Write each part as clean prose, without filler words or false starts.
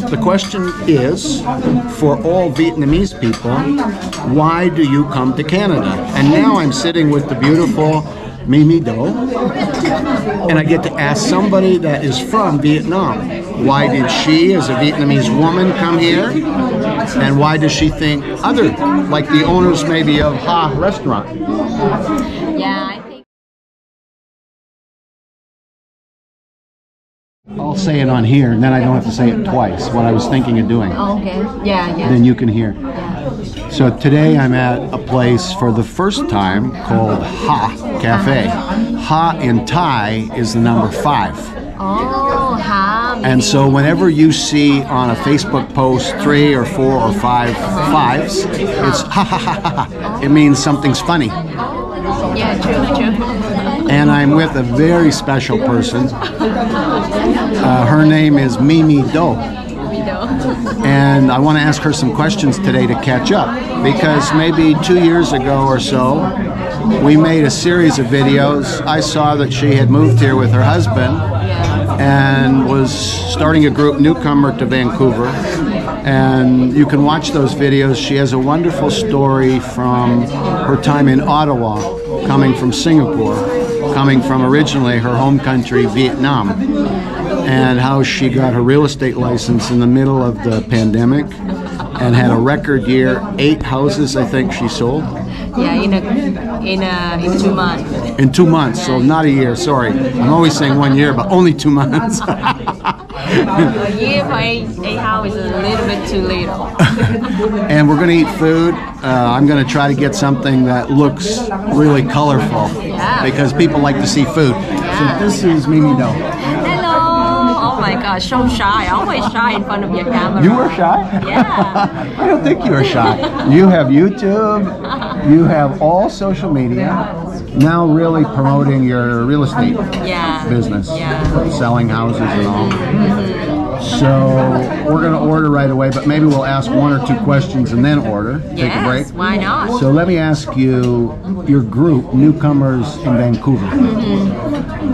The question is, for all Vietnamese people, why do you come to Canada? And now I'm sitting with the beautiful Mimi Do, and I get to ask somebody that is from Vietnam, why did she, as a Vietnamese woman, come here? And why does she think other, like the owners maybe of Ha restaurant? Yeah, I think. I'll say it on here, and then I don't have to say it twice, what I was thinking of doing. Okay, yeah. Then you can hear. Yeah. So today I'm at a place for the first time called Ha Cafe. Ha in Thai is the number 5. Oh, Ha. And so whenever you see on a Facebook post 3 or 4 or 5 fives, it's ha ha ha ha ha. It means something's funny. Yeah, true. And I'm with a very special person. Her name is Mimi Do. And I want to ask her some questions today to catch up, because maybe 2 years ago or so, we made a series of videos. I saw that she had moved here with her husband and was starting a group, Newcomer to Vancouver. And you can watch those videos. She has a wonderful story from her time in Ottawa, coming from Singapore, coming from originally her home country, Vietnam, and how she got her real estate license in the middle of the pandemic and had a record year, 8 houses I think she sold. Yeah, in 2 months. In 2 months, so not a year, sorry. I'm always saying 1 year, but only 2 months. A year for 8 hours is a little bit too little. And we're going to eat food. I'm going to try to get something that looks really colorful, because people like to see food. So this is Mimi Do. Hello! Oh my gosh, so shy. Always shy in front of your camera. You were shy? Yeah. I don't think you were shy. You have YouTube. You have all social media. Now really promoting your real estate business. Selling houses and all. So we're going to order right away, but maybe we'll ask 1 or 2 questions and then order. Take a break. Why not? So let me ask you, your group, Newcomers in Vancouver.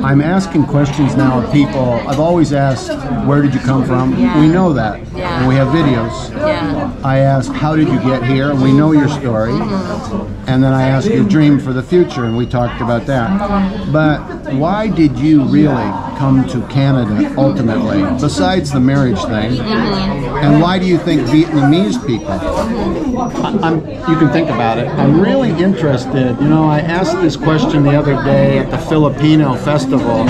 I'm asking questions now of people. I've always asked, where did you come from? We know that. And we have videos. I ask, how did you get here? We know your story. And then I ask your dream for the future, and we talked about that. But why did you really come to Canada ultimately, besides the marriage thing? And why do you think Vietnamese people? You can think about it. I'm really interested. You know, I asked this question the other day at the Filipino festival,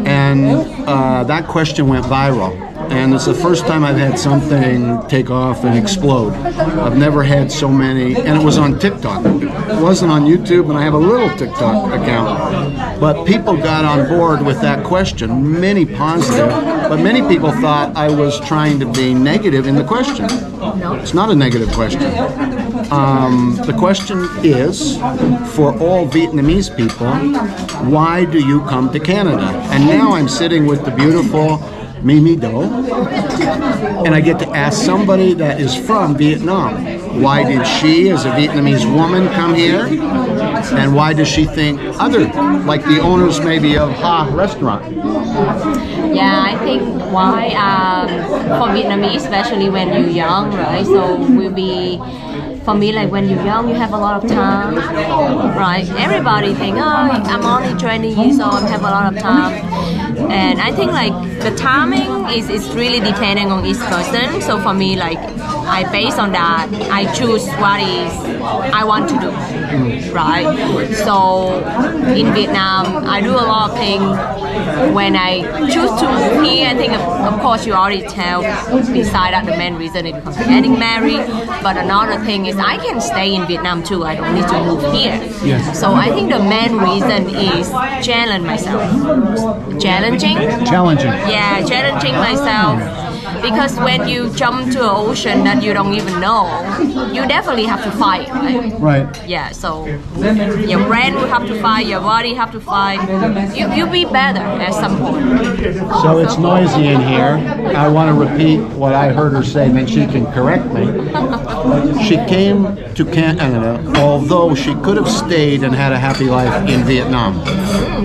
and that question went viral. And it's the first time I've had something take off and explode. I've never had so many, and it was on TikTok. It wasn't on YouTube, and I have a little TikTok account. But people got on board with that question, many positive, but many people thought I was trying to be negative in the question. No. It's not a negative question. The question is, for all Vietnamese people, why do you come to Canada? And now I'm sitting with the beautiful Mimi Do, and I get to ask somebody that is from Vietnam, why did she, as a Vietnamese woman, come here? And why does she think other, like the owners maybe of Ha restaurant? Yeah, I think why, for Vietnamese, especially when you're young, right? So we'll be, for me, like when you're young, you have a lot of time, right? Everybody think, oh, I'm only 20 years old, I have a lot of time. And I think like the timing is really depending on each person. So for me, like based on that, I choose what is I want to do, right? So in Vietnam, I do a lot of things. When I choose to move here, I think of course you already tell, beside that the main reason is because I'm getting married. But another thing is I can stay in Vietnam too. I don't need to move here. Yes. So I think the main reason is challenge myself. Challenging? Yeah, challenging myself. Because when you jump to an ocean that you don't even know, you definitely have to fight, right? Right. Yeah, so your brain will have to fight, your body have to fight. You'll be better at some point. So it's noisy in here. I want to repeat what I heard her say, and then she can correct me. She came to Canada, although she could have stayed and had a happy life in Vietnam.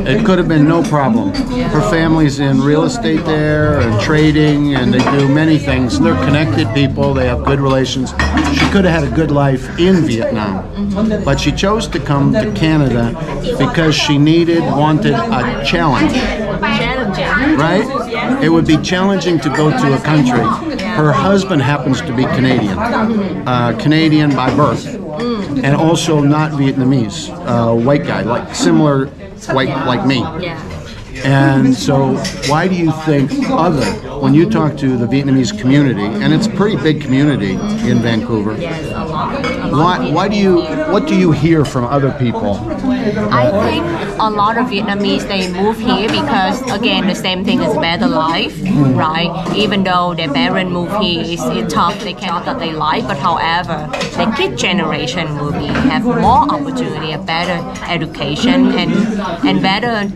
It could have been no problem. Her family's in real estate there and trading, and they do do many things. They're connected people. They have good relations. She could have had a good life in Vietnam, but she chose to come to Canada because she wanted a challenge. Right? It would be challenging to go to a country. Her husband happens to be Canadian, Canadian by birth, and also not Vietnamese, white guy, like similar white like me. And so why do you think when you talk to the Vietnamese community, and it's a pretty big community in Vancouver, what do you hear from other people? I think a lot of Vietnamese, they move here because, again, the same thing is better life, right? Even though their parents move here, it's tough, they cannot that they like, but however, the kid generation will have more opportunity, a better education, and better,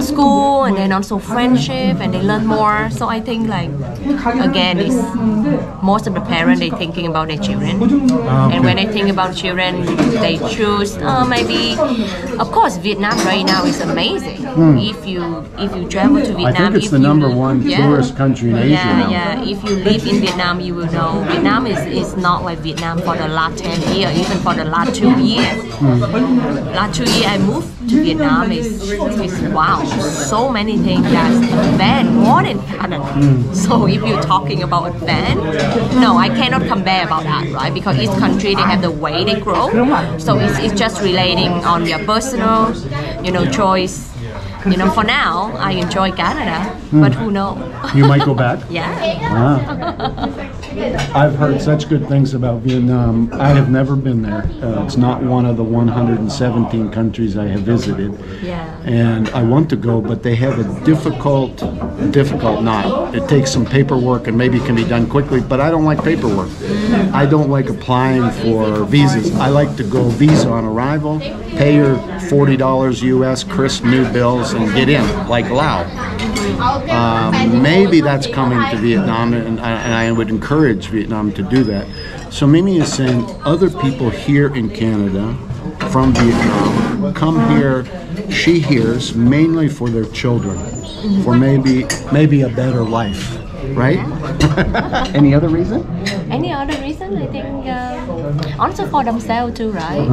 school, and then also friendship, and they learn more. So I think, like, again, it's most of the parents, they thinking about their children, and when they think about children, they choose maybe, of course, Vietnam right now is amazing. If you travel to Vietnam, I think it's the number one tourist country in Asia now. Yeah. If you live in Vietnam, you will know Vietnam is not like Vietnam for the last 10 years, even for the last 2 years. Last 2 years I moved to Vietnam is wow, so many things that's advanced, more than Canada. So if you're talking about advanced, no, I cannot compare about that, right? Because each country, they have the way they grow. So it's just relating on your personal, choice. For now, I enjoy Canada, but who knows? You might go back? Yeah. I've heard such good things about Vietnam. I have never been there. It's not one of the 117 countries I have visited. Yeah. And I want to go, but they have a difficult knot. It takes some paperwork and maybe can be done quickly, but I don't like paperwork. I don't like applying for visas. I like to go visa on arrival, pay your $40 US, crisp new bills, and get in, like Lao. Maybe that's coming to Vietnam, and I would encourage Vietnam to do that. So Mimi is saying other people here in Canada from Vietnam come here, she hears, mainly for their children, for maybe a better life, right? Any other reason? Any other reason? I think also for themselves too, right?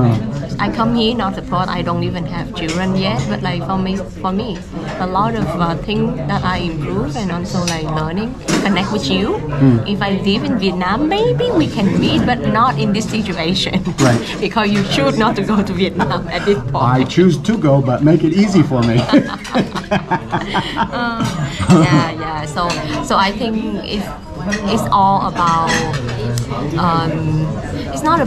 I come here not because I don't even have children yet, but like for me, a lot of things that I improve, and also like learning, connect with you. If I live in Vietnam, maybe we can meet, but not in this situation. Right. Because you choose not to go to Vietnam at this point. I choose to go, but make it easy for me. Yeah. So I think it's all about. It's not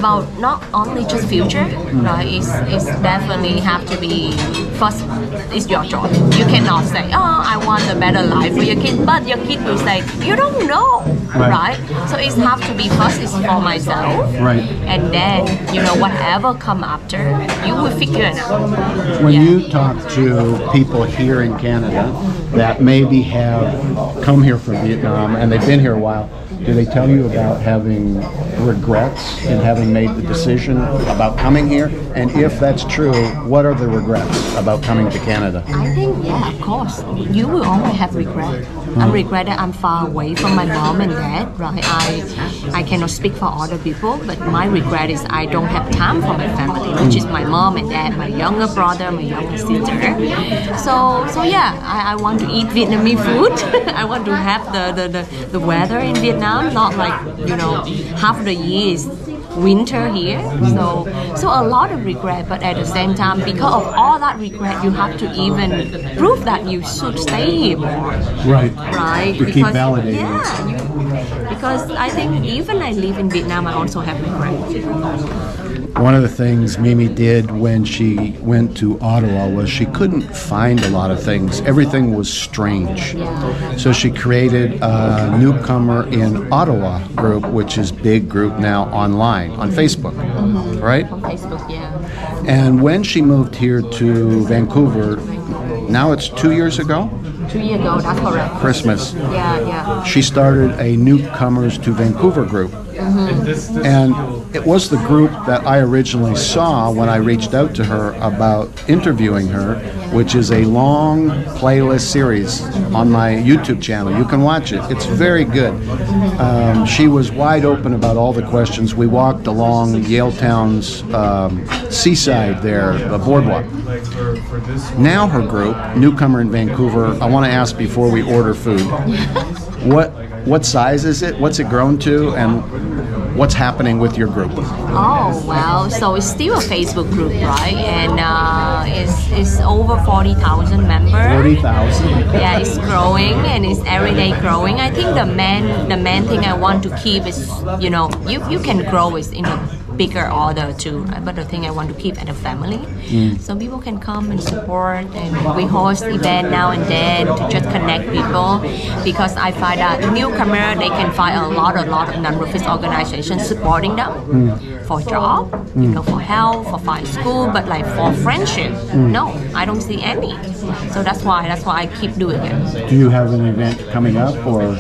only just future, right? It's definitely have to be first. It's your choice. You cannot say, I want a better life for your kid, but your kid will say, you don't know, right? So it have to be first is for myself, right? And then whatever come after, you will figure it out. When you talk to people here in Canada that maybe have come here from Vietnam and they've been here a while, do they tell you about having regrets in having made the decision about coming here? And if that's true, what are the regrets about coming to Canada? I think, yeah, of course. You will always have regret. I regret that I'm far away from my mom and dad, right? I cannot speak for other people, but my regret is I don't have time for my family, which is my mom and dad, my younger brother, my younger sister. So yeah, I want to eat Vietnamese food. I want to have the weather in Vietnam. Not like half the year is winter here, so a lot of regret, but at the same time, because of all that regret, you have to even prove that you should stay here more. Right. To keep validating. Yeah, because I think even I live in Vietnam, I also have regret. One of the things Mimi did when she went to Ottawa was she couldn't find a lot of things. Everything was strange. So she created a newcomer in Ottawa group, which is big group now online, on Facebook, right? On Facebook, yeah. And when she moved here to Vancouver, now it's 2 years ago? 2 years ago, that's correct. Christmas. Yeah. She started a newcomers to Vancouver group. And it was the group that I originally saw when I reached out to her about interviewing her. which is a long playlist series on my YouTube channel. You can watch it. It's very good. She was wide open about all the questions. We walked along Yaletown's seaside there, the boardwalk. Now her group, newcomer in Vancouver, I want to ask before we order food, what size is it? What's it grown to? And what's happening with your group? Oh, well, so it's still a Facebook group, right? And it's over 40,000 members. 40,000? Yeah, it's growing and it's every day growing. I think the main thing I want to keep is, you know, you can grow it in a bigger order too, but the thing I want to keep at a family, so people can come and support, and we host event now and then to just connect people, because I find that newcomer, they can find a lot of non-profit organizations supporting them for job, you know, for health, for find school, but like for friendship, no, I don't see any. So that's why I keep doing it. Do you have an event coming up, or?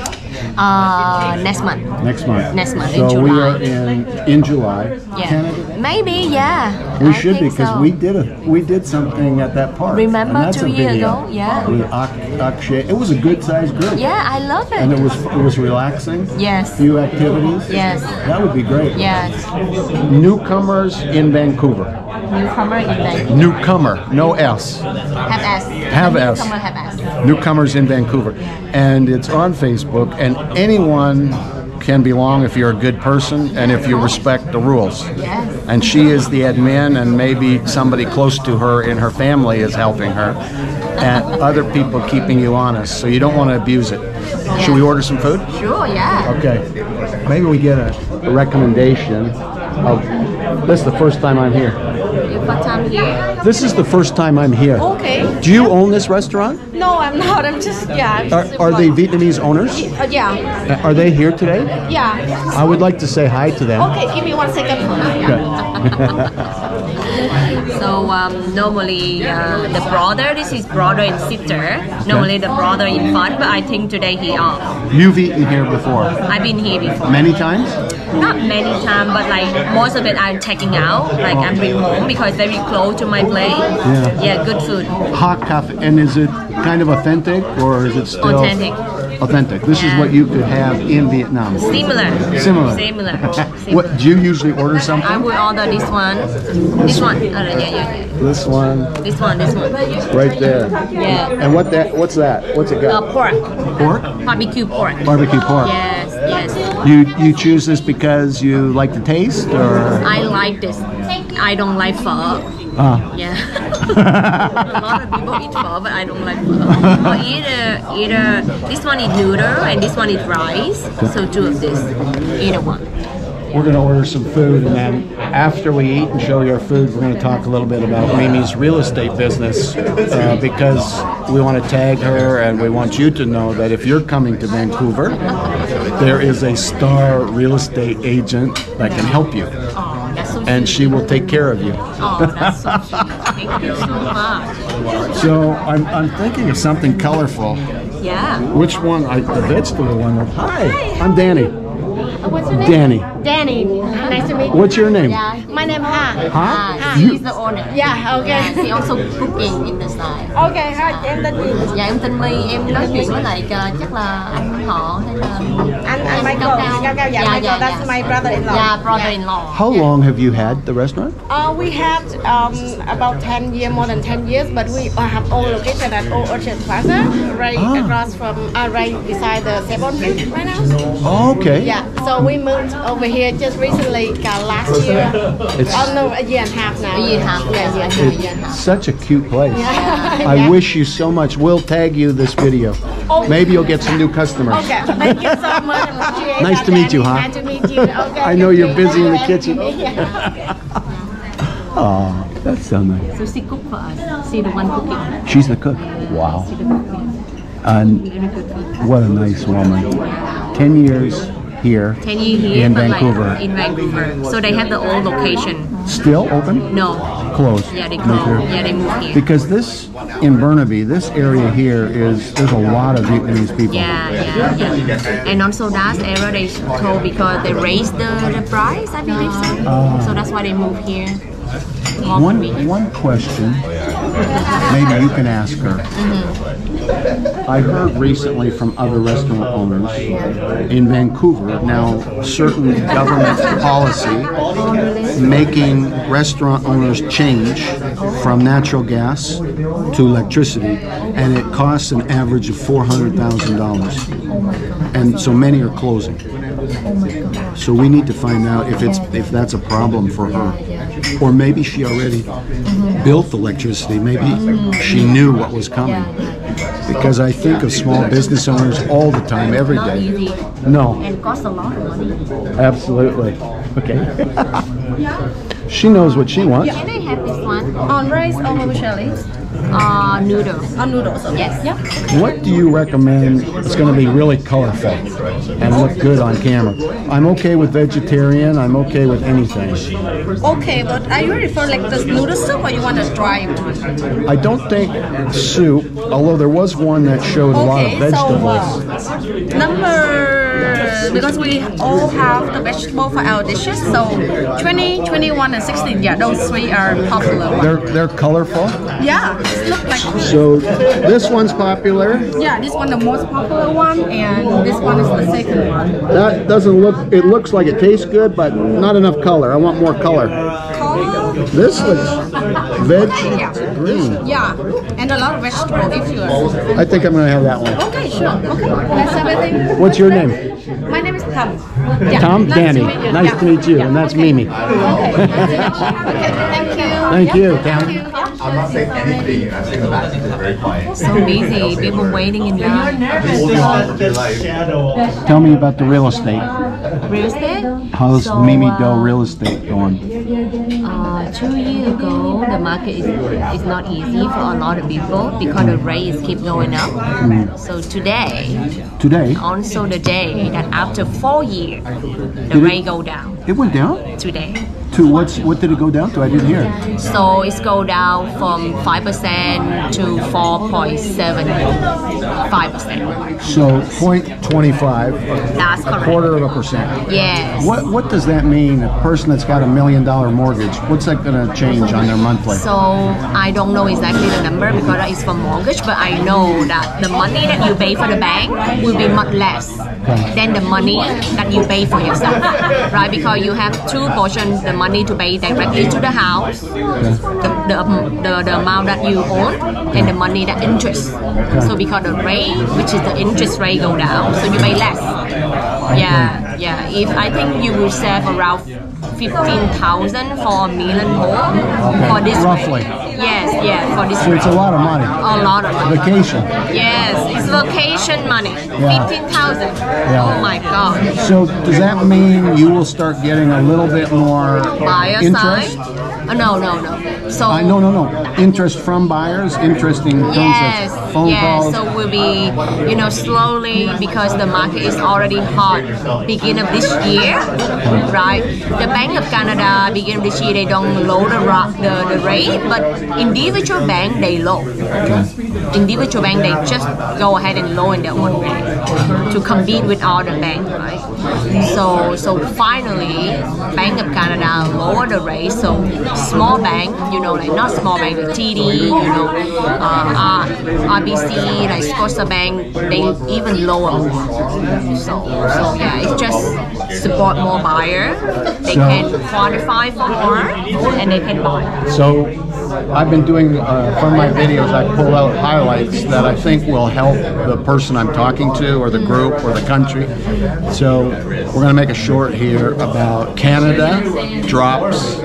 Next month. Next month. Next month, so in July. we are in July. Yeah. Canada? Maybe, yeah. We I should be, think because so. we did something at that park. Remember and that's 2 a years video ago? Yeah. With Akshay. It was a good sized group. Yeah, I love it. And it was relaxing. Yes. Few activities. Yes. That would be great. Yes. Newcomers in Vancouver. Newcomer in Vancouver. Newcomer, no S. Have S. Have S. Newcomer have S. Newcomers in Vancouver. And it's on Facebook, and anyone can belong if you're a good person and if you respect the rules. Yes. And she is the admin, and maybe somebody close to her in her family is helping her, and other people keeping you honest, so you don't want to abuse it. Should we order some food? Sure, yeah. Okay. Maybe we get a recommendation of, this is the first time I'm here. Your first time here? This is the first time I'm here. Okay. Do you own this restaurant? No, I'm not. I'm just, yeah. Are they Vietnamese owners? Yeah. Are they here today? Yeah. I would like to say hi to them. Okay, give me 1 second. So normally the brother, this is brother and sister. Normally the brother in front, but I think today he off. You've eaten here before? I've been here before. Many times? Not many times, but like most of it I'm taking out. Like I bring home because very close to my place. Yeah, good food. Hot coffee. And is it kind of authentic, or is it still Authentic. Authentic. This is what you could have in Vietnam. Similar. Similar. What do you usually order something? I would order this one. This one. Yeah. This one. This one. Right there. Yeah. And what's that? What's it got? Pork. Pork? Barbecue pork. Barbecue pork. Yes. You choose this because you like the taste, or? I like this. I don't like pho. Yeah. A lot of people eat pho, but I don't like pho. Or either this one is noodle and this one is rice. So two of this. Either one. We're going to order some food, and then after we eat and show you our food, we're going to talk a little bit about Mimi's real estate business, because we want to tag her, and we want you to know that if you're coming to Vancouver, there is a star real estate agent that can help you. Oh, that's so and she will take care of you. Oh, that's so sweet. Thank you so much. So I'm thinking of something colorful. Yeah. Which one? The vegetable one. Hi, I'm Danny. What's your name? Danny. Danny. Nice to meet you. What's your name? Yeah. My name Ha. Huh? She's the owner. Yeah, okay. Yeah, she also cooking in the side. Okay, hi, em tên gì? Dạ em tên My, em nói chuyện với lại chắc là anh họ hay là Anh Michael. Cao. Yeah, Michael. That's my brother-in-law. Yeah, brother-in-law. How long have you had the restaurant? We had about 10 years, more than 10 years, but we have own location at Old Orchard Plaza, right across from, right beside the Sebon Bridge right now. Oh, okay. Yeah, so we moved over here just recently, last year. No, a year and a half now. A year and a half, yeah, yeah. It's such a cute place. Yeah. I wish you so much. We'll tag you this video. Maybe you'll get some new customers. Okay, thank you so much. Nice to meet you, huh? Nice to meet you. Okay. I know you're busy in the kitchen. Yeah. Oh, that's so nice. So she cook for us. She the one cooking. She's the cook. Wow. She the cook. And what a nice woman. 10 years here 10 years here, in but Vancouver. like in Vancouver. So they have the old location. Still open? No. Closed. Yeah, they closed. Yeah, they moved here. Because this, in Burnaby, this area here there's a lot of Vietnamese people. Yeah. And also that area they closed because they raised the price, I believe so. So that's why they moved here. One question, maybe you can ask her. I heard recently from other restaurant owners in Vancouver, now certain government policy making restaurant owners change from natural gas to electricity, and it costs an average of $400,000. And so many are closing. So we need to find out if that's a problem for her. Or maybe she already built electricity. Maybe she knew what was coming. Because I think of small business owners all the time, every day. No. And it costs a lot of money. Absolutely. Okay. She knows what she wants. Can I have this one? On rice or vermicelli? Noodles. On noodles. Okay. Yes. Yeah. What do you recommend? It's going to be really colorful and look good on camera. I'm okay with vegetarian. I'm okay with anything. Okay, but are you ready for like the noodle soup or you want a dry one? I don't think soup, although there was one that showed a lot of vegetables. So because we all have the vegetable for our dishes, so 20, 21, and 16, yeah, those three are popular ones. They're colorful. Yeah, it looks like. So this one's popular. Yeah, this one the most popular one, and this one is the second one. That doesn't look. It looks like it tastes good, but not enough color. I want more color. Color? This looks veg green. Yeah, and a lot of vegetable if you are. I think I'm going to have that one. Okay, sure. Okay, that's everything. What's your name? My name is Tom. Yeah. Tom? Nice Danny. to meet you. Nice to meet you. And that's Mimi. Okay, thank you. Thank you, Tom. I'm not saying anything. I'm saying that it's very quiet. So busy. People waiting in line. Tell me about the real estate. Real estate? How's So, Mimi Doe real estate going? 2 years ago, the market is not easy for a lot of people because the rates keep going up. So today, also the day that after 4 years, the rate go down. It went down? Today. To what did it go down to? I didn't hear. So it's go down from 5% to 4.75%. So 0.25, That's a correct. quarter of a percent. Yes. What does that mean? A person that's got $1 million mortgage, what's that going to change on their monthly? So I don't know exactly the number because that is for mortgage, but I know that the money that you pay for the bank will be much less than the money that you pay for yourself, right? Because you have two portions: the money to pay directly to the house, the amount that you own, and the money that interest. So because the rate, which is the interest rate, go down, so you pay less. Yeah. If I think you will save around 15,000 for $1 million more for this Roughly. rate. Yes, for this So rate. it's a lot of money. A lot of money. Vacation. Yes, it's vacation money. Yeah. 15,000. Yeah. Oh my God. So does that mean you will start getting a little bit more Buyer interest? side? No. So No. Interest from buyers? Interest in terms of phone calls? So we'll be, slowly, because the market is already hot beginning of this year, right? The Bank of Canada beginning of this year, they don't lower the rate, but individual bank they low. Individual bank they just go ahead and lower their own rate to compete with other banks, right? So finally, Bank of Canada lower the rate. So small bank, like not small bank, like TD, RBC, like Scotiabank, they even lower more. So it's just support more buyer. They can qualify for more and they can buy. So I've been doing, from my videos, I pull out highlights that I think will help the person I'm talking to or the group or the country. So we're going to make a short here about Canada drops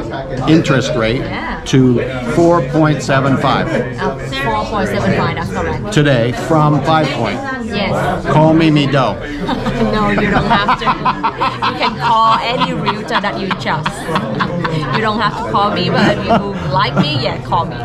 interest rate to 4.75 4.75, that's correct. today from 5 point. Yes. Call Mimi Doe. No, you don't have to. You can call any realtor that you trust. You don't have to call me, but if you like me, call me.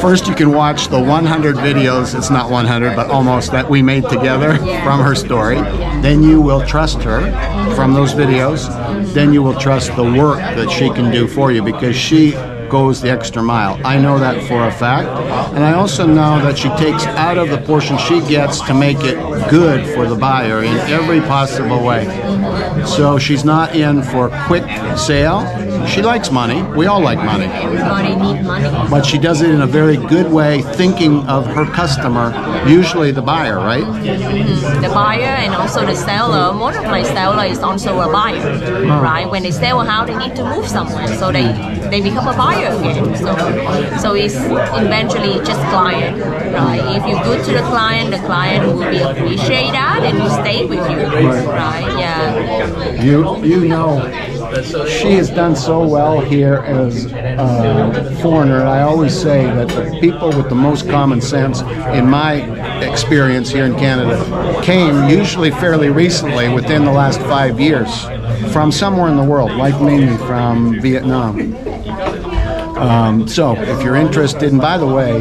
First, you can watch the 100 videos, it's not 100, but almost, that we made together from her story. Then you will trust her from those videos. Then you will trust the work that she can do for you, because she goes the extra mile. I know that for a fact. And I also know that she takes out of the portion she gets to make it good for the buyer in every possible way. So she's not in for quick sale. She likes money. We all like money. Everybody needs money. But she does it in a very good way, thinking of her customer, usually the buyer, right? The buyer and also the seller. Most of my seller is also a buyer, right? When they sell a house, they need to move somewhere, so they become a buyer again. So it's eventually just client, right? If you're good to the client will be appreciate that and will stay with you, right? Yeah. You know, she has done so well here as a foreigner. I always say that the people with the most common sense, in my experience here in Canada, came usually fairly recently, within the last 5 years, from somewhere in the world, like Mimi from Vietnam. So if you're interested, and by the way,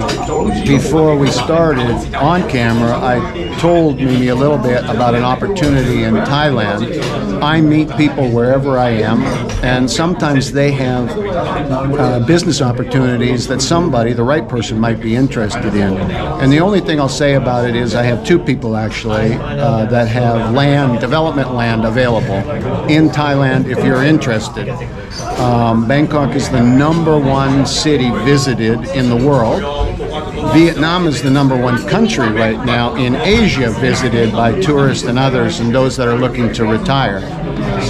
before we started on camera, I told Mimi a little bit about an opportunity in Thailand. I meet people wherever I am, and sometimes they have business opportunities that somebody, the right person, might be interested in. And the only thing I'll say about it is I have 2 people actually that have land, development land available in Thailand if you're interested. Bangkok is the #1 city visited in the world. Vietnam is the #1 country right now in Asia visited by tourists and others and those that are looking to retire.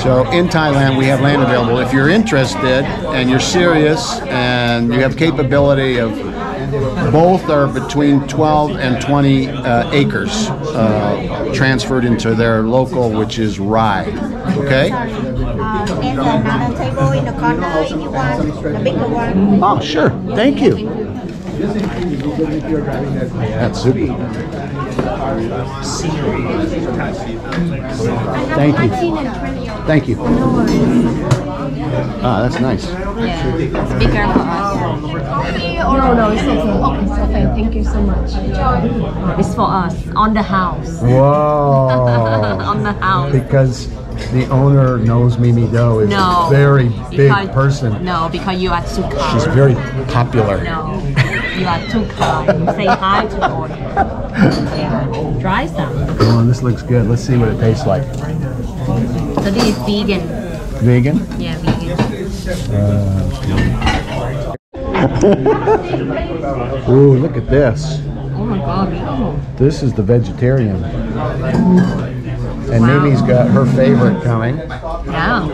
So in Thailand we have land available. If you're interested and you're serious and you have capability of, both are between 12 and 20 acres transferred into their local, which is Rai. Okay? And another table in the corner if you want the bigger one. Oh, sure. Thank you. That's super. Thank you. Thank you. Ah, that's nice. Yeah. It's bigger for us. No, it's okay. It's okay. Thank you so much. It's for us on the house. Whoa. On the house. Because the owner knows Mimi Do is a very big person. No, because you are too kind. She's very popular. No, you are too kind. You say hi to the owner. Yeah. Try some. Oh, this looks good. Let's see what it tastes like. So this is vegan. Vegan? Yeah, vegan. Ooh, look at this. Oh my God, beautiful. This is the vegetarian. And Mimi's got her favorite coming. Yeah.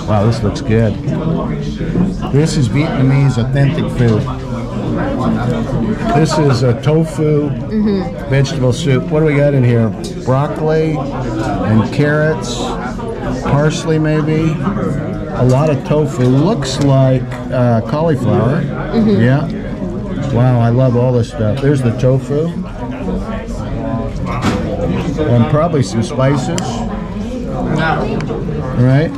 Wow, this looks good. This is Vietnamese authentic food. This is a tofu vegetable soup. What do we got in here? Broccoli and carrots, parsley maybe. A lot of tofu. Looks like cauliflower. Yeah. Wow, I love all this stuff. There's the tofu. And probably some spices. Right?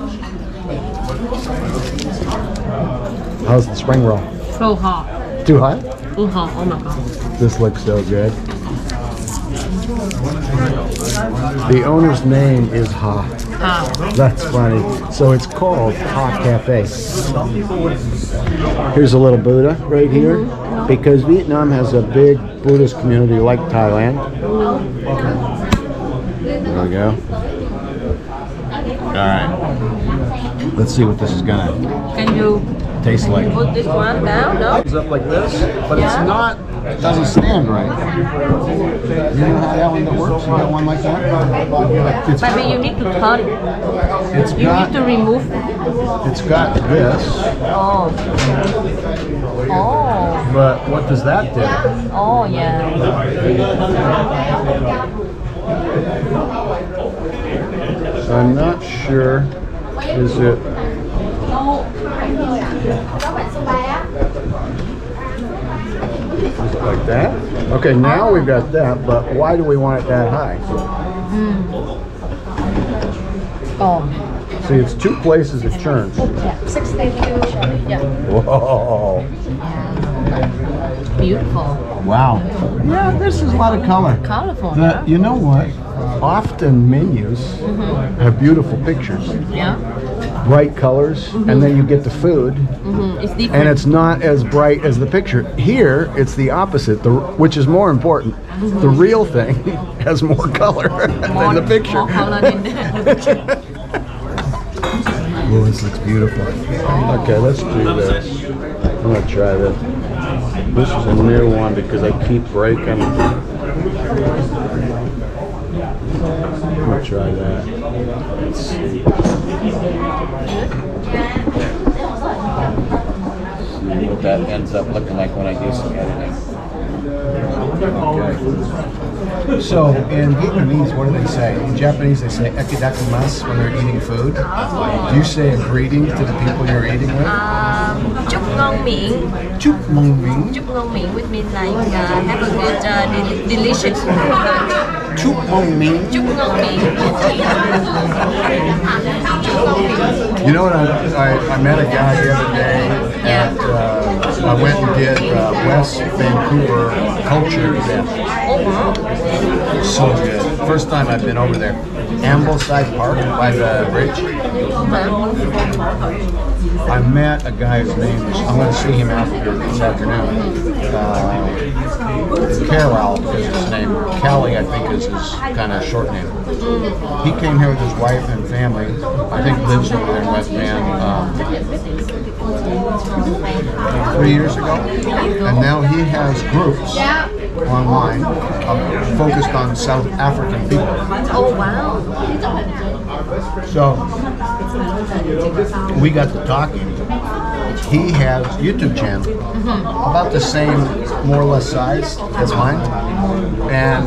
How's the spring roll? So hot. Too hot? Too hot. Oh my God. This looks so good. The owner's name is Ha. That's funny. So it's called Ha Cafe. Here's a little Buddha right here. Because Vietnam has a big Buddhist community like Thailand. There we go. All right. Let's see what this is gonna taste like. Put this one down? No? It's up like this, but it's not. It doesn't stand right. You know how that one that works? You got one like that? Maybe you need to turn it. You need to remove. It's got this. Oh. Oh. But what does that do? Oh yeah. I'm not sure. Is it? Is it like that? Okay, now we've got that, but why do we want it that high? Oh. See, it's 2 places it churns. Yeah, 6.32. Yeah. Whoa. Beautiful. Wow. Yeah, this is a lot of color. Colorful. You know what? Often menus have beautiful pictures. Yeah. bright colors, and then you get the food, It's different. and it's not as bright as the picture. Here, it's the opposite, which is more important. The real thing has more color than the picture. More color than the picture. Oh, this looks beautiful. Okay, let's do this. I'm gonna try this. This is a new one because I keep breaking. I'm gonna try that. Let's see. See what that ends up looking like when I do some editing. Okay. So in Vietnamese, what do they say? In Japanese, they say "ekidakimasu" when they're eating food. Do you say a greeting to the people you're eating with? Chúc ngon miệng. Chúc mong miệng. Chúc ngon miệng, which means like have a good, delicious. Chúc mong miệng. Chúc ngon miệng. You know what? I met a guy the other day at. I went and did West Vancouver culture event. So good. First time I've been over there. Ambleside Park by the bridge. I met a guy whose name is, I'm going to see him after this afternoon. Carol is his name. Callie, I think, is his kind of short name. He came here with his wife and family. I think lives over there in West Van 3 years ago. And now he has groups online focused on South African people. Oh wow. So we got to talking. He has a YouTube channel about the same, more or less size as mine, and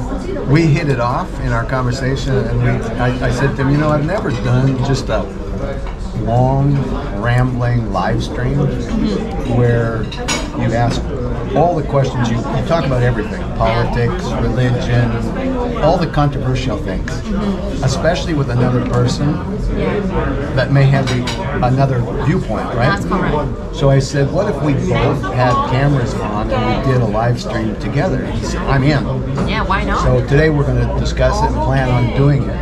we hit it off in our conversation. And I said to him, you know, I've never done just a long, rambling live stream where you ask all the questions. You talk about everything: politics, religion, all the controversial things, especially with another person that may have another viewpoint, right? That's correct. So I said, what if we both had cameras on and we did a live stream together? He said, I'm in. Yeah, why not? So today we're going to discuss it and plan on doing it.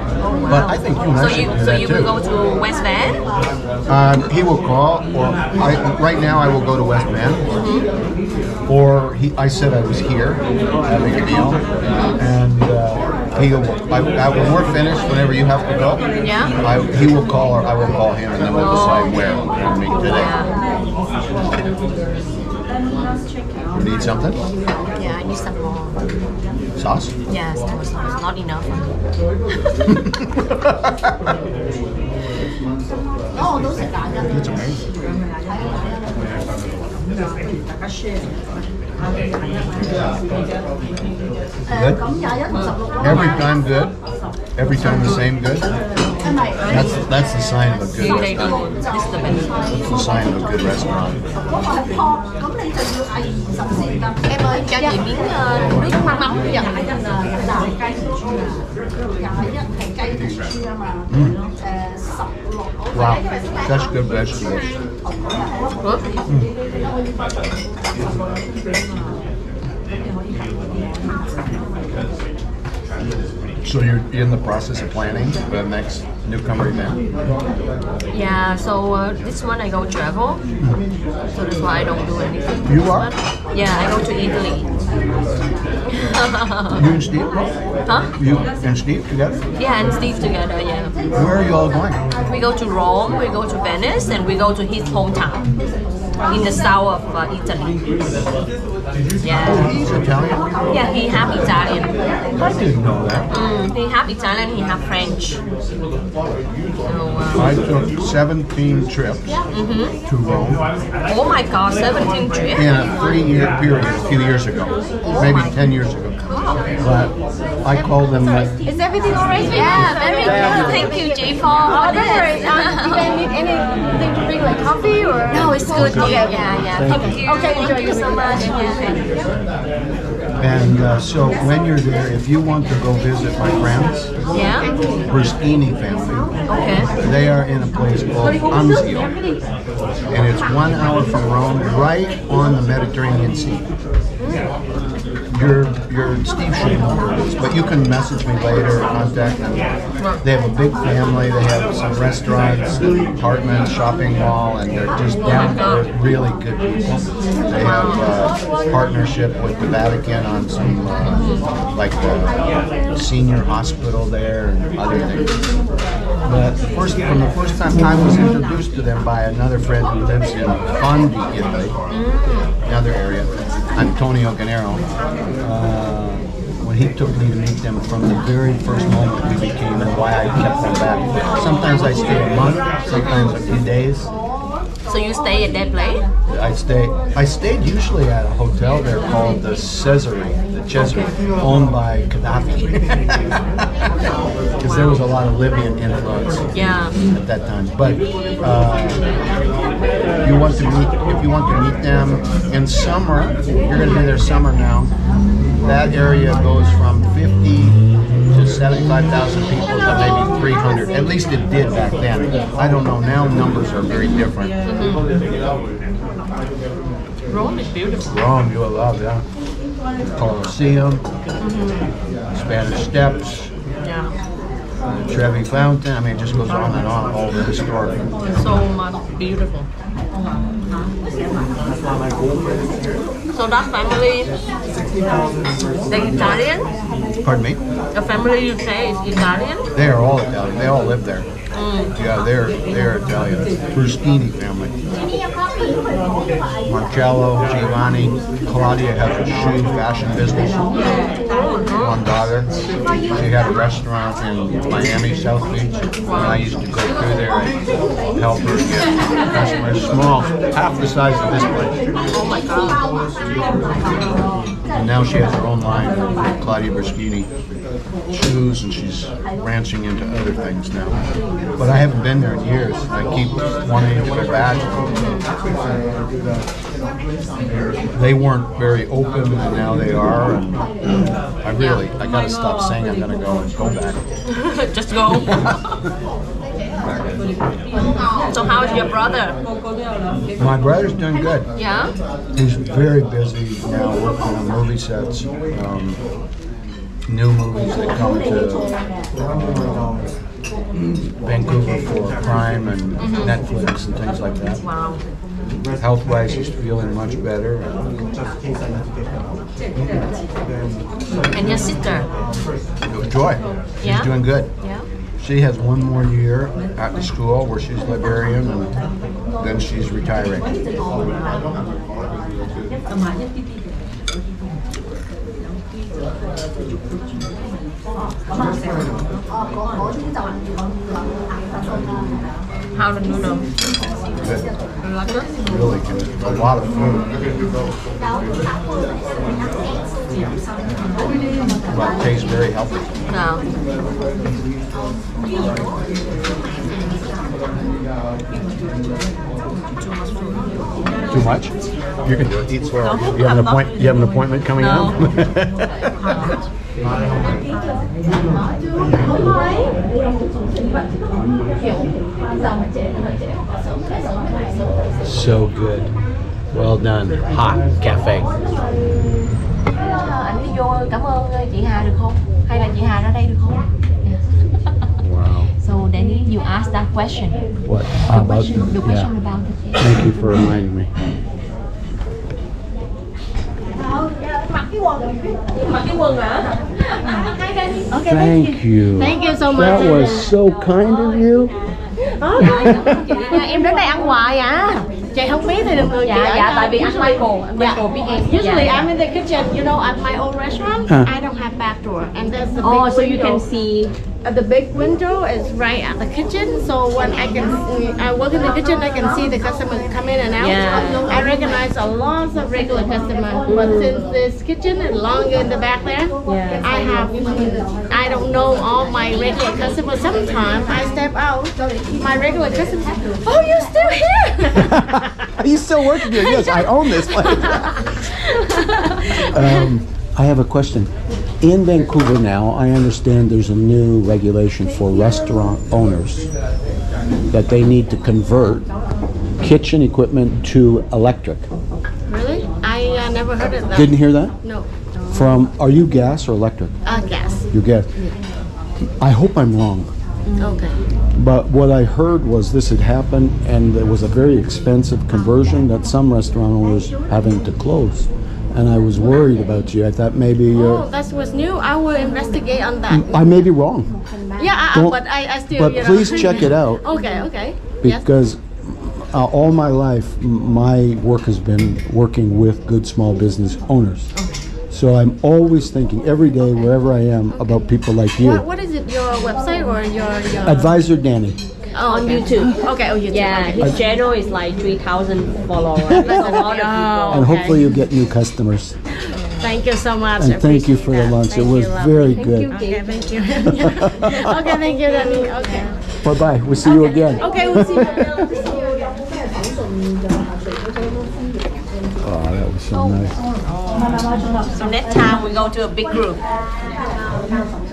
But I think you and I should do that So you will too. go to West Van? He will call, or right now I will go to West Bend, or I said I was here having a meal, and when we're finished, whenever you have to go, he will call or I will call him, and then we'll decide where we'll meet today. You need something? Yeah, I need some more. Sauce? Yes, more sauce. Not enough. It's amazing. Good? Every time good? Every time the same good? That's the sign of a good restaurant. This is the best. That's the sign of a good restaurant. Em ơi, cho chị miếng nước mắm mắm với Wow, such good vegetables. So you're in the process of planning the next newcomer event? Yeah, so this one I go travel. So that's why I don't do anything. You are? Yeah, I go to Italy. You and Steve? Huh? You and Steve together? Yeah, and Steve together, yeah. Where are you all going? We go to Rome, we go to Venice, and we go to his hometown in the south of Italy. Yeah. Oh, he's Italian? Yeah, he half Italian. I didn't know that. He half Italian, he half French. So, I took 17 trips to Rome oh my God, 17 trips? in a 3-year period a few years ago, maybe 10 years ago. But I call them Is everything all right? Yeah, very good. Thank you, Jay, for Don't this. worry. Do you need anything to drink, like coffee or? No, it's good. Okay. Yeah. Thank you. Okay, enjoy Thank you your so meal. much. And so when you're there, if you want to go visit my friends, Yeah. Bristini family, Okay. they are in a place called Anzio. And it's 1 hour from Rome, right on the Mediterranean Sea. your Steve should know where it is, but you can message me later or contact them. They have a big family. They have some restaurants, apartments, shopping mall, and they're just down to earth, really good people. They have partnership with the Vatican on some like the senior hospital there and other things. But from the first time I was introduced to them by another friend who lives in Fondi, Italy, another area, Antonio Gennaro. When he took me to meet them from the very first moment we became and why I kept them back. Sometimes I stay a month, sometimes a few days. So you stay at that place? I stayed usually at a hotel there called the Cesare, owned by Gaddafi. Because there was a lot of Libyan influence at that time. But if you want to meet them in summer, you're going to be there summer now. That area goes from 50 to 75,000 people to maybe 300. At least it did back then. I don't know. Now numbers are very different. Rome is beautiful. Rome, you will love, yeah. Colosseum, Spanish Steps, Trevi Fountain. I mean, it just goes on and on. All the historic. So much beautiful. So that family, they're Italian? Pardon me? The family you say is Italian? They are all Italian. They all live there. Yeah, they're Italian. Bruschini family. Marcello, Giovanni, Claudia has a shoe fashion business. One daughter. She had a restaurant in Miami, South Beach. And I used to go through there and help her get customers. Small, half the size of this place. Oh my God. And now she has her own line, Claudia Bruschini shoes, and she's branching into other things now. But I haven't been there in years. I keep wanting to go back. They weren't very open, and now they are. And I gotta stop saying I'm gonna go and go back. Just go. So how is your brother? My brother's doing good. Yeah? He's very busy now working on movie sets. New movies that come to Vancouver for Prime and Netflix and things like that. Wow. Health-wise, he's feeling much better. And your sister? Joy, she's doing good. Yeah. She has one more year at the school where she's librarian, and then she's retiring. How the noodle? Good. You like it? Really good. A lot of food. But it tastes very healthy. No. Too much? You can do it. Eat swirl. No, You have an I'm not. You have an appointment coming No. up? So good. Well done. Hot cafe. Anh đi vô cảm ơn chị Hà được không? Hay là chị Hà ra đây được không? Wow. So Danny, you asked that question. What? The question about the Thank you for reminding me. Okay, Thank you. Thank you so much. That was so kind of you. Em đến đây ăn hoài à. Chị không biết thì đừng người Dạ, tại vì anh Michael biết em. Usually I'm in the kitchen, you know, at my own restaurant. I don't have back door, and there's the big Oh, so you window. can see. The big window is right at the kitchen, so when I work in the kitchen, I can see the customers come in and out. Yeah. I recognize a lot of regular customers, but since this kitchen is longer in the back there, I don't know all my regular customers. Sometimes I step out, my regular customers, oh, you're still here! Are you still working here? Yes, I own this place. I have a question. In Vancouver now, I understand there's a new regulation for restaurant owners that they need to convert kitchen equipment to electric. Really? I never heard of that. Didn't hear that? No. From, are you gas or electric? Gas. You gas. I hope I'm wrong. Okay. But what I heard was this had happened, and there was a very expensive conversion that some restaurant owners having to close. And I was worried about you. I thought maybe you're... Oh, that was new. I will investigate on that. I may be wrong. Yeah, but I still, But please check it out. Okay. Because all my life, my work has been working with good small business owners. So I'm always thinking every day, wherever I am, about people like you. What is it, your website or your... Advisor Danny. Oh, On YouTube. Okay, on YouTube. Yeah, Okay. his channel is like 3,000 followers. That's a lot of people. And hopefully you get new customers. Thank you so much. And thank you for the lunch. It was very good. Okay, thank you. Okay, thank you, Danny. Okay. Bye-bye. We'll see you again. Okay, we'll see you. Oh, that was so nice. So next time we go to a big group.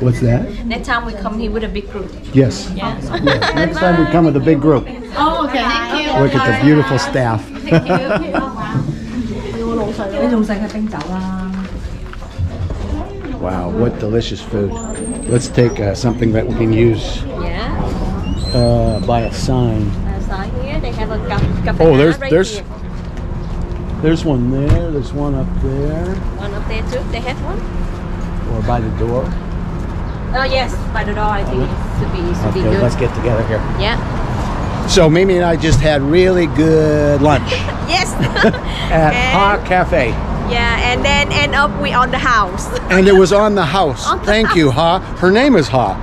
What's that? Next time we come here with a big group. Yes. Yeah. Yes. Next time we come with a big group. Oh, okay. Thank you. Look at the beautiful staff. Wow, what delicious food. Let's take something that we can use Yeah. by a sign. Outside here they have a cafe. Oh, right there's here. there's one there. There's one up there. One up there too. They have one. Or by the door. Oh yes, by the door. I think it should be Okay, good. let's get together here. Yeah. So Mimi and I just had really good lunch Yes. at Ha Cafe. Yeah, and then end up we on the house. And it was on the house. Thank you, Ha. Her name is Ha.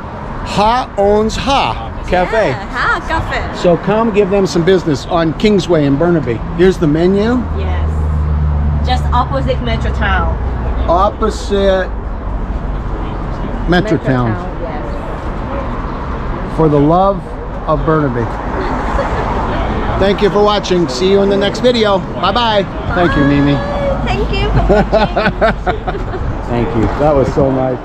Ha owns Ha Cafe. Yeah, Ha Cafe. So come give them some business on Kingsway in Burnaby. Here's the menu. Yes. Just opposite Metro Town. Opposite Metrotown. Yes. For the love of Burnaby. Thank you for watching. See you in the next video. Bye-bye. Thank you, Mimi. Thank you for watching. Thank you. That was so nice.